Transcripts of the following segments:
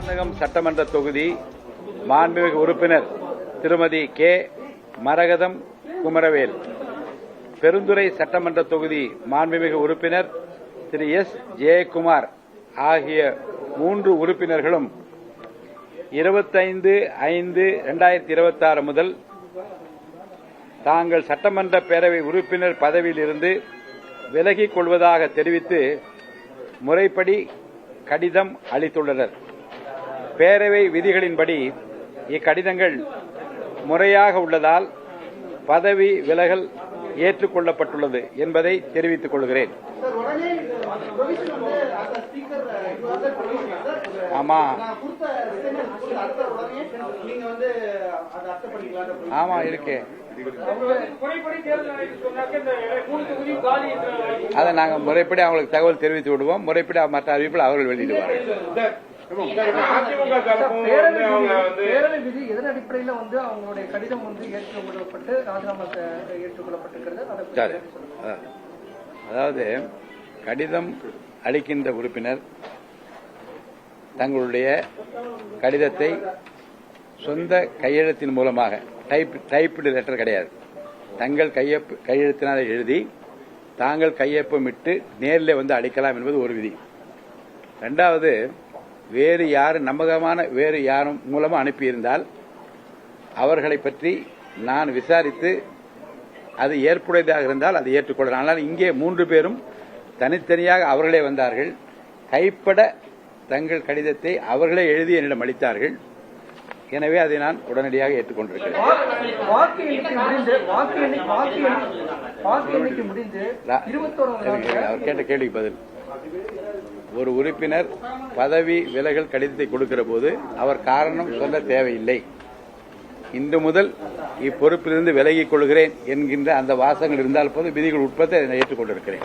மதுராந்தகம் சட்டமன்ற தொகுதி மாண்புமிகு உறுப்பினர் திருமதி கே மரகதம் குமரவேல், பெருந்துறை சட்டமன்ற தொகுதி மாண்புமிகு உறுப்பினர் திரு எஸ் ஜெயக்குமார் ஆகிய 3 உறுப்பினர்களும் 25/5/2026 முதல் தாங்கள் சட்டமன்ற பேரவை உறுப்பினர் பதவியில் இருந்து விலகிக் கொள்வதாக தெரிவித்து முறைப்படி கடிதம் அளித்துள்ளனர். பேரவை விதிகளின்படி இக்கடிதங்கள் முறையாக உள்ளதால் பதவி விலகல் ஏற்றுக்கொள்ளப்பட்டுள்ளது என்பதை தெரிவித்துக் கொள்கிறேன். ஆமா ஆமா இருக்கு. அதை நாங்கள் முறைப்படி அவங்களுக்கு தகவல் தெரிவித்து விடுவோம். முறைப்படி மற்ற அறிவிப்பில் அவர்கள் வெளியிடுவார்கள். பேரவை விதி எதன் அடிப்படையில் அவங்களுடைய கடிதம் ஏற்றுக்கொள்ளப்பட்டு ராஜினாமா ஏற்றுக்கொள்ளப்பட்டிருக்கிறது. அதாவது கடிதம் அளிக்கின்ற உறுப்பினர் தங்களுடைய கடிதத்தை சொந்த கையெழுத்தின் மூலமாக டைப்டு லெட்டர் கிடையாது, தங்கள் கையெழுத்தினால் எழுதி தாங்கள் கையொப்பமிட்டு நேரில் அளிக்கலாம் என்பது ஒரு விதி. இரண்டாவது, வேறு யாரும் நம்பகமான வேறு யாரும் மூலமா அனுப்பியிருந்தால் அவர்களை பற்றி நான் விசாரித்து அது ஏற்புடையதாக இருந்தால் அதை ஏற்றுக்கொள்ளலாம். ஆனால் இங்கே 3 பேரும் தனித்தனியாக அவர்களே வந்தார்கள். கைப்பட தங்கள் கடிதத்தை அவர்களே எழுதி என்னிடம் அளித்தார்கள். எனவே அதை நான் உடனடியாக ஏற்றுக்கொண்டிருக்கிறேன். அவர் கேட்ட கேள்விக்கு பதில், ஒரு உறுப்பினர் பதவி விலகல் கடிதத்தை கொடுக்கிற போது அவர் காரணம் சொல்ல தேவையில்லை. இன்று முதல் இப்பொறுப்பிலிருந்து விலகிக் கொள்கிறேன் என்கின்ற அந்த வாசகங்கள் இருந்தால் போது விதிகள் உட்பட அதை ஏற்றுக்கொண்டிருக்கிறேன்.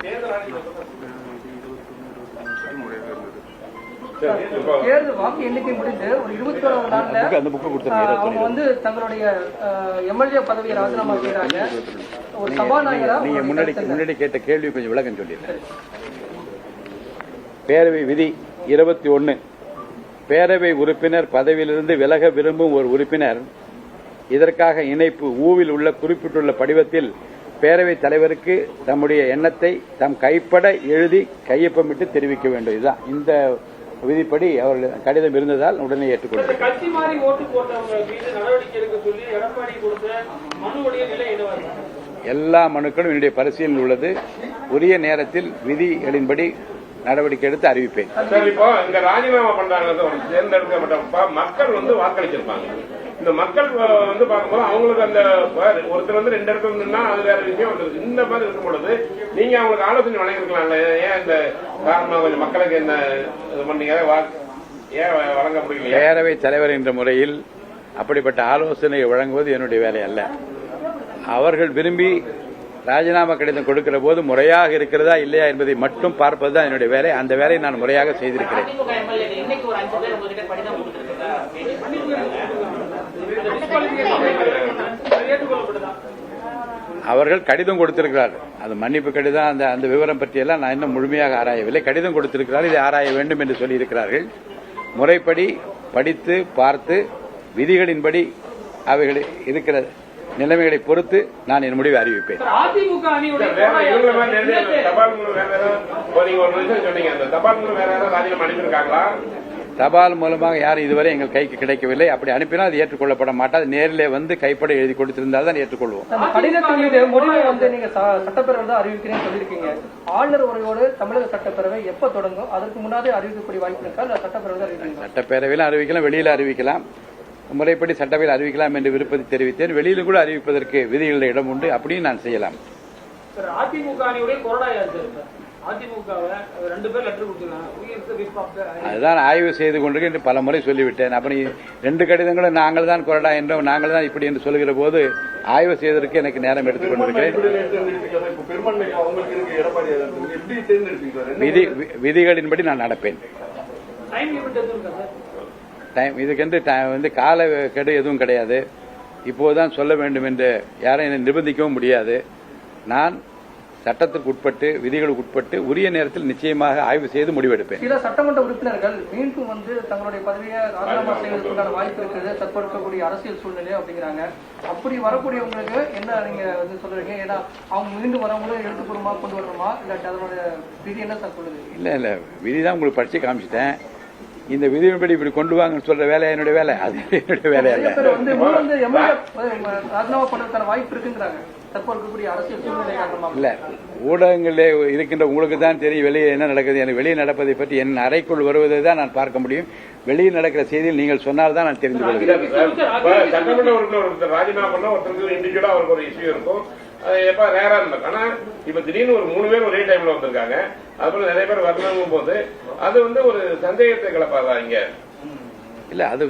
தேர்தல் வாக்கு எண்ணிக்கை முடிந்து ஒரு 21 நாட்கள் தங்களுடைய எம்எல்ஏ பதவியை ராஜினாமா செய்யறாங்க. ஒரு சபாநாயகரா நீங்க முன்னாடி கேட்ட கேள்வி கொஞ்சம் விளக்கம் சொல்லிடுறேன். பேரவை விதி 21, பேரவை உறுப்பினர் பதவியிலிருந்து விலக விரும்பும் ஒரு உறுப்பினர் இதற்காக இணைப்பு ஊவில் உள்ள குறிப்பிட்டுள்ள படிவத்தில் பேரவைத் தலைவருக்கு தம்முடைய எண்ணத்தை தம் கைப்பட எழுதி கையொப்பமிட்டு தெரிவிக்க வேண்டும். இதுதான் இந்த விதிப்படி அவர்கள் கடிதம் இருந்ததால் உடனே ஏற்றுக்கொண்டார். எல்லா மனுக்களும் என்னுடைய பரிசீலனையில் உள்ளது. உரிய நேரத்தில் விதிகளின்படி நடவடிக்கை எடுத்து அறிவிப்பேன். இப்போ இந்த ராஜினாமா பண்றாங்க தேர்ந்தெடுக்கப்பட்ட மக்கள் வாக்களிச்சிருப்பாங்க. இந்த மக்கள் பார்க்கும்போது அவங்களுக்கு அந்த ஒருத்தர் 2 இடத்துல நின்னா அது வேற விஷயம். இந்த மாதிரி இருக்கும் பொழுது நீங்க அவங்களுக்கு ஆலோசனை வழங்கிருக்கலாம்ல. ஏன் இந்த காரணமா கொஞ்சம் மக்களுக்கு என்ன பண்ணீங்க, ஏன் வழங்க முடியல? பேரவை தலைவர் என்ற முறையில் அப்படிப்பட்ட ஆலோசனை வழங்குவது என்னுடைய வேலை அல்ல. அவர்கள் விரும்பி ராஜினாமா கடிதம் கொடுக்கிற போது முறையாக இருக்கிறதா இல்லையா என்பதை மட்டும் பார்ப்பதுதான் என்னுடைய வேலை. அந்த வேலையை நான் முறையாக செய்திருக்கிறேன். அவர்கள் கடிதம் கொடுத்திருக்கிறார்கள். அது மன்னிப்பு கடிதம், அந்த விவரம் பற்றியெல்லாம் நான் இன்னும் முழுமையாக ஆராயவில்லை. கடிதம் கொடுத்திருக்கிறார்கள், இதை ஆராய வேண்டும் என்று சொல்லியிருக்கிறார்கள். முறைப்படி படித்து பார்த்து விதிகளின்படி அவைகள் இருக்கிற நிலைமைகளை பொறுத்து நான் என் முடிவை அறிவிப்பேன். தபால் மூலமாக யாரும் இதுவரை எங்கள் கைக்கு கிடைக்கவில்லை. அப்படி அனுப்பினால் அது ஏற்றுக்கொள்ளப்பட மாட்டாது. நேரிலே வந்து கைப்பட எழுதி கொடுத்திருந்தால் தான் ஏற்றுக்கொள்வோம். சட்டப்பேரவை தான் அறிவிக்கிறேன் சொல்லியிருக்கீங்க. ஆளுநர் உரையோடு தமிழக சட்டப்பேரவை எப்ப தொடங்கும்? அதற்கு முன்னாடி அறிவிக்கக்கூடிய வாய்ப்பு இருக்கா? சட்டப்பேரவையில் அறிவிக்கலாம், வெளியில அறிவிக்கலாம். முறைப்படி சட்டவையில் அறிவிக்கலாம் என்று விருப்பத்தை தெரிவித்தேன். வெளியிலும் கூட அறிவிப்பதற்கு விதிகளில் இடம் உண்டு. அப்படியும் நான் செய்யலாம். அதுதான் ஆய்வு செய்து கொண்டிருக்க என்று பல முறை சொல்லிவிட்டேன். அப்படி 2 கடிதங்களும் நாங்கள் தான் கொறடா என்றோம், நாங்கள் தான் இப்படி என்று சொல்லுகிற போது ஆய்வு செய்வதற்கு எனக்கு நேரம் எடுத்துக் கொண்டிருக்கிறேன். விதிகளின்படி நான் நடப்பேன். இதுக்கென்று கால கெடு எதுவும் கிடையாது. இப்போதுதான் சொல்ல வேண்டும் என்று யாரும் என்னை நிர்பந்திக்கவும் முடியாது. நான் சட்டத்துக்கு உட்பட்டு விதிகளுக்கு உட்பட்டு உரிய நேரத்தில் நிச்சயமாக ஆய்வு செய்து முடிவெடுப்பேன். சில சட்டமன்ற உறுப்பினர்கள் மீண்டும் தங்களுடைய பதவியை ராஜினாமா செய்வதற்கான வாய்ப்பு இருக்குது, தற்போதைய அரசியல் சூழ்நிலை அப்படிங்கிறாங்க. அப்படி வரக்கூடியவங்களுக்கு என்ன நீங்க சொல்றீங்க? ஏன்னா அவங்க மீண்டும் வரவங்களும் எழுத்துப்பூர்வமாக கொண்டு வரணுமா, இல்லாட்டி அதனுடைய விதி என்ன சார் சொல்லுது? இல்ல விதிதான் உங்களுக்கு படிச்சு காமிச்சிட்டேன். இந்த விதியின்படி இப்படி கொண்டு வாங்கன்னு சொல்ற வேலை என்னுடைய வேலை, அது என்னுடைய வேலை அல்ல. ராஜினாமா பண்ணுறதுக்கான வாய்ப்பு இருக்குங்கிறாங்க. இல்ல, ஊடகங்களிலே இருக்கின்ற உங்களுக்கு தான் தெரியும் வெளியே என்ன நடக்குது. எனக்கு வெளியே நடப்பதை பற்றி என் அறைக்குள் வருவதை தான் நான் பார்க்க முடியும். வெளியில் நடக்கிற செய்தியில் நீங்கள் சொன்னால் தான் நான் தெரிந்து கொள்கிறேன். சட்டமன்ற உறுப்பினர் ராஜினாமா பண்ண ஒருத்தருக்கு இண்டிவிஜுவலா அவருக்கு ஒரு இஷ்யூ இருக்கும், எப்ப ரேரா இருக்கும். ஆனா இப்ப திடீர்னு ஒரு 3 பேர் ஒரே டைம்ல வந்திருக்காங்க, அதுபோல நிறைய பேர் வரணும் போது அது ஒரு சந்தேகத்தை கிளப்பாதா இங்க? இல்ல, அது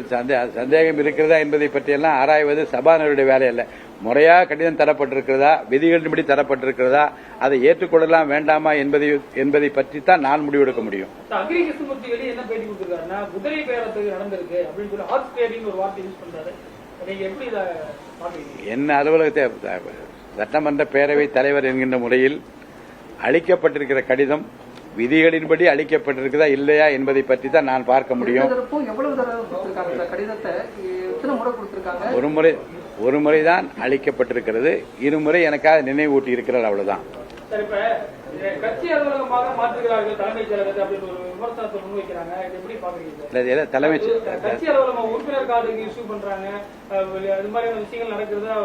சந்தேகம் இருக்கிறதா என்பதை பற்றியெல்லாம் ஆராய்வது சபாநாயகருடைய வேலை அல்ல. முறையா கடிதம் தரப்பட்டிருக்கிறதா, விதிகளின்படி தரப்பட்டிருக்கிறதா, அதை ஏற்றுக்கொள்ளலாம் வேண்டாமா என்பதை பற்றி தான் நான் முடிவெடுக்க முடியும். அக்ரி கிருஷ்ணமூர்த்தி வெளியே என்ன பேட்டி கொடுத்திருக்காருன்னா, குதிரை பேரத்துக்கு நடந்திருக்கு அப்படின்னு சொல்லி ஹார்ஸ் ட்ரேடிங் ஒரு வார்த்தை யூஸ் பண்றாரு. நீங்க எப்படி இதை பாக்குறீங்க? என்ன அலுவலகத்தை சட்டமன்ற பேரவைத் தலைவர் என்கின்ற முறையில் அளிக்கப்பட்டிருக்கிற கடிதம் விதிகளின்படி அளிக்கப்பட்டிருக்கிறதா இல்லையா என்பதை பற்றி தான் நான் பார்க்க முடியும். ஒரு முறைதான் அளிக்கப்பட்டிருக்கிறது, இருமுறை எனக்காக நினைவூட்டி இருக்கிறார், அவ்வளவுதான். கட்சி அலுவலகமாக மாற்றுகிறார்கள் தலைமைச் செயலகத்தை அப்படின்னு ஒரு விமர்சனத்தை முன்வைக்கிறாங்க. எப்படி பாக்குறீங்க? தலைமைச் கட்சி அலுவலகம் உறுப்பினர் கார்டு இஷ்யூ பண்றாங்க, இது மாதிரியான விஷயங்கள் நடக்கிறதா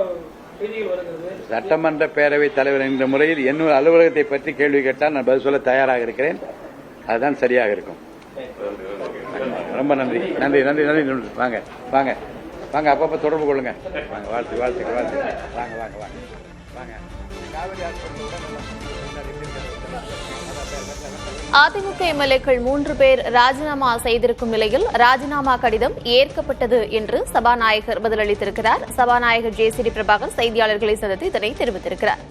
செய்திகள் வருகிறது. சட்டமன்ற பேரவைத் தலைவர் என்ற முறையில் என்னுடைய அலுவலகத்தை பற்றி கேள்வி கேட்டால் நான் பதில் சொல்ல தயாராக இருக்கிறேன். அதுதான் சரியாக இருக்கும். ரொம்ப நன்றி நன்றி நன்றி நன்றி. வாங்க வாங்க வாங்க, அப்பப்ப தொடர்பு கொள்ளுங்க. வாங்க, வாழ்த்து வாழ்த்து வாழ்த்து. வாங்க வாங்க வாங்க வாங்க. அதிமுக எம்எல்ஏக்கள் 3 பேர் ராஜினாமா செய்திருக்கும் நிலையில் ராஜினாமா கடிதம் ஏற்கப்பட்டது என்று சபாநாயகர் பதிலளித்திருக்கிறார். சபாநாயகர் ஜே.சி.டி. பிரபாகர் செய்தியாளர்களை சந்தித்து இதனை தெரிவித்திருக்கிறார்.